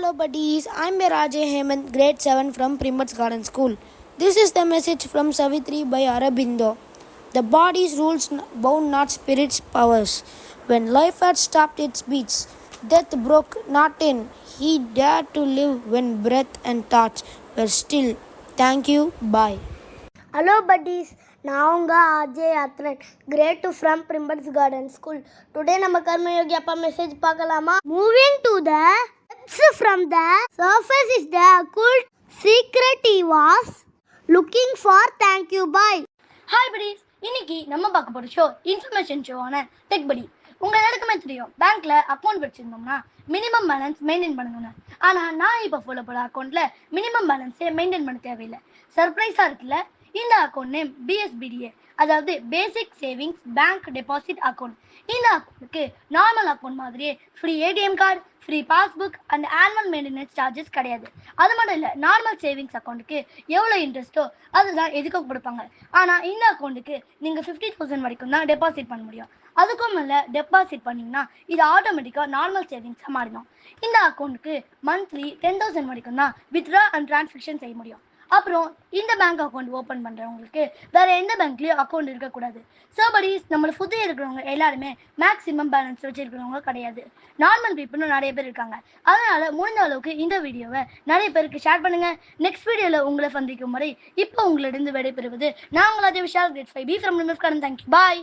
Hello buddies, I'm Rajay Hemant, grade 7 from Primat's Garden School. This is the message from Savitri by Aurobindo. The body's rules bound not spirit's powers. When life had stopped its beats, death broke not in. He dared to live when breath and thoughts were still. Thank you, bye. Hello buddies, நான் உங்கள் Ajay Athran grade 2 from பிரிம்பர்ஸ் garden school. Today நம்ம கர்மயோகி அப்பா message பார்க்கலாமா? Moving to the depths from the surface is the occult secret he was looking for. Thank you, bye. Hi buddies, இன்னைக்கு நம்ம பார்க்க போகிற ஷோ இன்ஃபர்மேஷன் ஷோவான டெக் படி. உங்கள் எல்லாருக்குமே தெரியும், பேங்க்கில் அக்கௌண்ட் வச்சுருந்தோம்னா மினிமம் பேலன்ஸ் மெயின்டைன் பண்ணணும்னு. ஆனால் நான் இப்போ ஃபாலோ போகிற அக்கௌண்ட்டில் மினிமம் பேலன்ஸே மெயின்டைன் பண்ண தேவையில்லை. சர்ப்ரைஸாக இருக்குல்ல? இந்த அக்கௌண்ட் நேம் பிஎஸ்பிடிஏ, அதாவது பேசிக் சேவிங்ஸ் பேங்க் டெபாசிட் அக்கௌண்ட். இந்த அக்கௌண்ட்டுக்கு நார்மல் அக்கௌண்ட் மாதிரியே free ATM card, free passbook and annual maintenance charges கிடையாது. அது மட்டும் இல்லை, நார்மல் சேவிங்ஸ் அக்கௌண்ட்டுக்கு எவ்வளோ இன்ட்ரெஸ்ட்டோ அதுதான் எதுக்கும் கொடுப்பாங்க. ஆனால் இந்த அக்கௌண்ட்டுக்கு நீங்கள் 50,000 வரைக்கும் தான் டெபாசிட் பண்ண முடியும். அதுக்கும் மேலே டெபாசிட் பண்ணிங்கன்னா இது ஆட்டோமேட்டிக்காக நார்மல் சேவிங்ஸாக மாறிடும். இந்த அக்கௌண்ட்டுக்கு மந்த்லி 10,000 வரைக்கும் தான் வித்ட்ரா அண்ட் டிரான்சாக்ஷன் செய்ய முடியும். அப்புறம் இந்த பேங்க் அக்கௌண்ட் ஓப்பன் பண்ணுறவங்களுக்கு வேறு எந்த பேங்க்லேயும் அக்கௌண்ட் இருக்கக்கூடாது. ஸோ buddies, நம்மளை சுற்றி இருக்கிறவங்க எல்லாருமே மேக்ஸிமம் பேலன்ஸ் வச்சுருக்கிறவங்க கிடையாது. நார்மல் பீப்புளும் நிறைய பேர் இருக்காங்க. அதனால் முடிஞ்ச அளவுக்கு இந்த வீடியோவை நிறைய பேருக்கு ஷேர் பண்ணுங்கள். நெக்ஸ்ட் வீடியோவில் உங்களை சந்திக்கும் வரை இப்போ உங்களிடம் விடைபெறுவது நான் உங்கள் Ajay Vishal, grade 5B from Nimish. Thank you, bye.